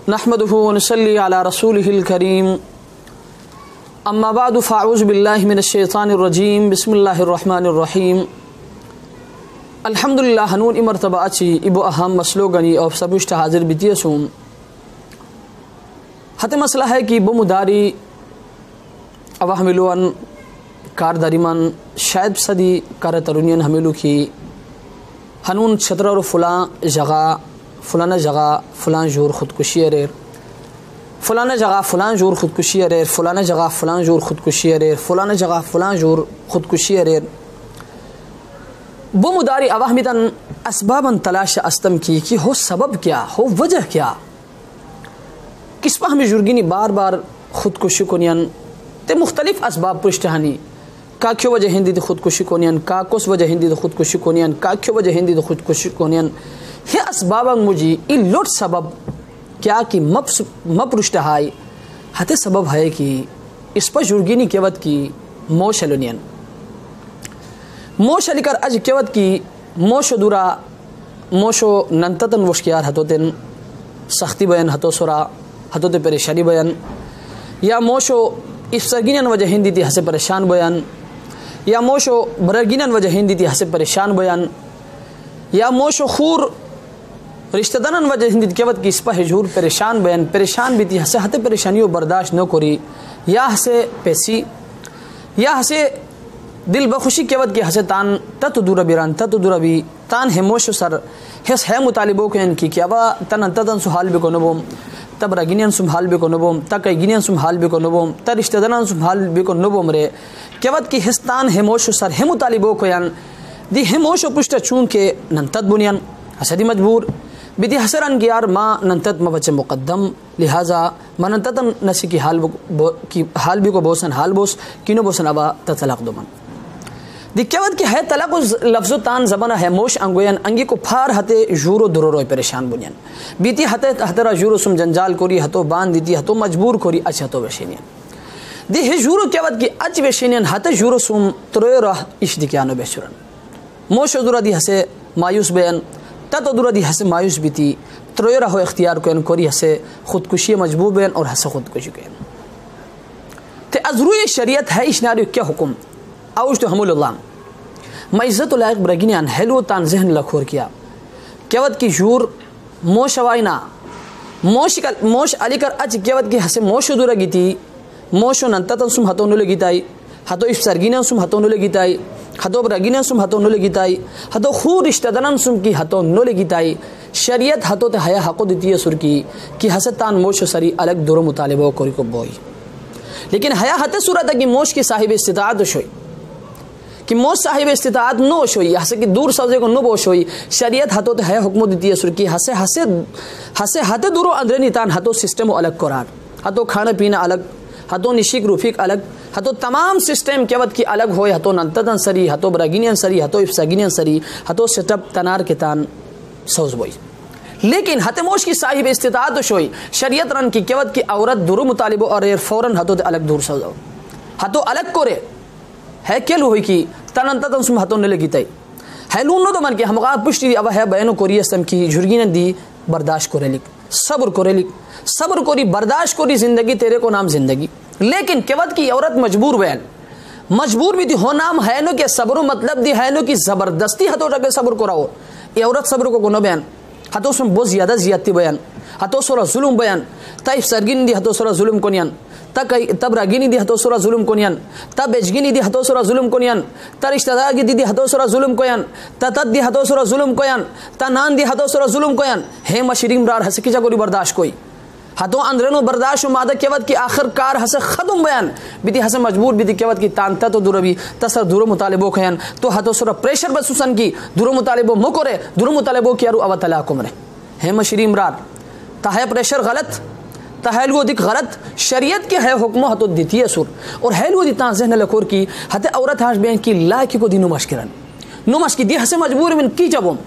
नहमदुहु व नसल्ली अला रसूलिहिल करीम अम्मा बाद फ़अऊज़ु बिल्लाहि मिनश शैतानिर रजीम बिस्मिल्लाहिर रहमानिर रहीम अल्हम्दुलिल्लाह हनून इमरतबा अच्छी इबो अहम मसलो गनी और सबुष्ट हाजिर बितियसुम हते मसला है कि बमुदारी अवा हमिलुअन कार दरिमन शायद सदी कार तरुनियन हमिलु की हनून छतर और फलाना जगह फलां जोर खुदकुशी अरेर फलाना जगह फलां जोर खुदकुशी अरेर फलाना जगह फलां जोर खुदकुशी अरेर फलाना जगह फलां जोर खुदकुशी अरेर बमुदारी अवा हमिदन असबाबन तलाश अस्तम की हो सबब क्या हो वजह क्या किस पर हमें जुर्गिनी बार बार खुदकुशी कोनियन ते मुख्तलिफ असबाब पुष्टहानी का क्यों वजह हिंदी खुदकुशी कोनियन का कुछ वजह हिंदी खुदकुशी कोनियन का क्यों वजह हिंदी खुदकुशी कोनियन हे असबाब मुझी इ लोट सबब क्या कि मपरुष्टहाई हते सबब है कि इस पर जुर्गिनी केवत की मोशलुनियन मोश अलिकर अज केवत की मोशो दूरा मोशो नंततन वश्कियार हतोतेन सख्ती बयान हतो सुरा हतोते परेशानी बयान या मोशो इफ्सरगिनन वजह हिंदी थी हसे परेशान बयान या मोशो बरगिनन वजह हिंदी थी हसे परेशान बयान या मोशो खूर रिश्तेदारन वजह हिंदी केवत की इसपा हजूर परेशान बयान परेशान भी थी हसे हते परेशानियों बर्दाश्त न करी या हसे पैसी या हसे दिल बखुशी केवत की हसे तान तत दूर बिरान तत दूर भी तान हेमोश सर हेस है मुतालिबों के इनकी क्या वा तन तन सुहाल भी को नबोम तब रगिनियन सुमहाल भी को नबोम तक गिनियन सुमहाल भी को नबोम त रिश्तेदारन सुमहाल भी को नबोम रे केवत की हिस्तान हेमोश सर हे मुतालिबों को यान दी हेमोश पुष्ट चूं के नंतत बुनियन हसदी मजबूर बिदी हसरन की यार माँ नंतत म बच्चे मुकद्दम लिहाजा माँ नंततन नसी की हाल भी को बोसन हाल बोस किनो बोसन अबा ततलाक दुमन दिक्कत की है तलाक लफ्ज़ो तान ज़बाना है मोश अंगोयन अंगी को फार हते जूरो दुरो परेशान बुनियन बीती हते हतरा जूरो सुम जंजाल कोरी हतो बांध दीती हतो मजबूर कोरी अच्छा तो वेशेनियन दी हे जूरो केवत की अच वेशेनियन हते जूरो सुम त्रोयो रह इश दिक्यानो बेशुरन मोश दुरा दी हसे मायूस बयान तत दुरा दी हसे मायूस बीती त्रोयो रहो इख्तियार कोयन कोरी हसे खुदकुशी मजबूर बयान और हसे खुदकुशी कोयन ते अज़रूय शरीयत है इशनारी क्या हुक्म आउश तो हमुल्लाम मैं इज़्ज़त लायक ब्रगिनियान हेलो तान जहन लखोर किया केवत की जूर मोश वाइना मोश अलीकर अच केवत की हसे मोश दूर गीती मोशो नंततन सुम हतो नुले गीताई हतो इफ्सरगिना सुम हतो नुले गीताई हतो ब्रगिना सुम हतो नुले गीताई हतो खू रिश्तेदारन सुम की हतो नुले गीताई शरीयत हतो ते हया हको दिती सुर की हसे तान मोश सरी अलग दूर मुतालिबो कोरी को बोई लेकिन हया हते सूरत है कि मोश की साहिब इस्तिताअत शोई कि मोश साहिब इस्तिताअत नो शोई हसे कि दूर सौजे को नो बोश होई शरीयत हतो ते है हुक्म दिती है सुर की हसे हते दूरो अंदर नितान हतो सिस्टम अलग करार हतो खाना पीना अलग हतो निशिक रूफिक अलग हतो तमाम सिस्टम केवत की अलग होय हतो नंततन सरी हतो ब्रगिनियन सरी हतो इफ्सगिनियन सरी हतो सेटअप तनार के तान सौज बोई लेकिन हते मोश की साहिब इस्तिताअत शोई शरीयत रन की केवत की औरत दूर मुतालिबो और फौरन हतो ते अलग दूर सौजो हतो अलग कोरे है केलु हुई की तनंततन सुम हतो ने लगीताई है लूनो तो मन के हमगा पुष्टि अब है बयानो कोरियस्तम की झुर्गिन दी बर्दाश्त कोरेलिक सब्र कोरी बर्दाश्त कोरी जिंदगी तेरे को नाम जिंदगी लेकिन केवत की औरत मजबूर बयान मजबूर भी दी हो नाम है नो के सब्र मतलब दी है नो की जबरदस्ती हतो रगे सब्र को रहो ये औरत सब्र को गुनो बयान हतो सुम बहुत ज़्यादा ज़ियादती बयान हतो सोरा जुल्म बयान तइफ सरगिन दी हतो सोरा जुल्म कोनियन तब रागिनी दी हतो सोरा जुल्म कोनियन तब बेजगिनी दी हतो सोरा जुल्म कोनियन त रिश्तेदार की दी हतो सोरा जुल्म कोयन तत दी हतो सोरा जुल्म कोयन त नान दी हतो सोरा जुल्म कोयन हे मशरीम रार हसे किजा कोरी बर्दाश्त कोई हतो अंदरनो बर्दाश्त मादा केवत की आखिरकार हसे खदम बयान बिदी हसे मजबूर बिदी केवत की तानता तो दुरबी तसर दूर मुतालिबो खयन तो हतो सोरा प्रेशर बसुसन की दूर मुतालिबो मुकोरे दूर मुतालिबो की यारु अवतला कुमरे हे मशरीम रार ताहे प्रेशर गलत तहलगो दिक गलत शरीयत के है हुक्म हतो दिती है सुर और हेलगो दिता जहन लकोर की हते औरत हाश बयान की ला की को दिनो मशकिरन नो मशकी दी हसे मजबूर में की जबो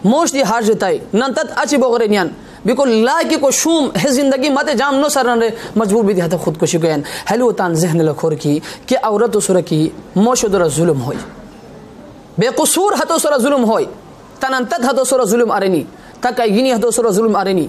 मोश दी हाश जताई नंतत अच्छी बोगरे नियन बिल्कुल ला की को शूम है जिंदगी मत जाम नो सरन रे मजबूर भी हते खुदकुशी गयन हेलो तान जहन लकोर की कि औरत सुर की मोश दर जुल्म होई बेकसूर हतो सुर जुल्म होई तनंतत हतो सुर जुल्म अरेनी तक गिनी हतो सुर जुल्म अरेनी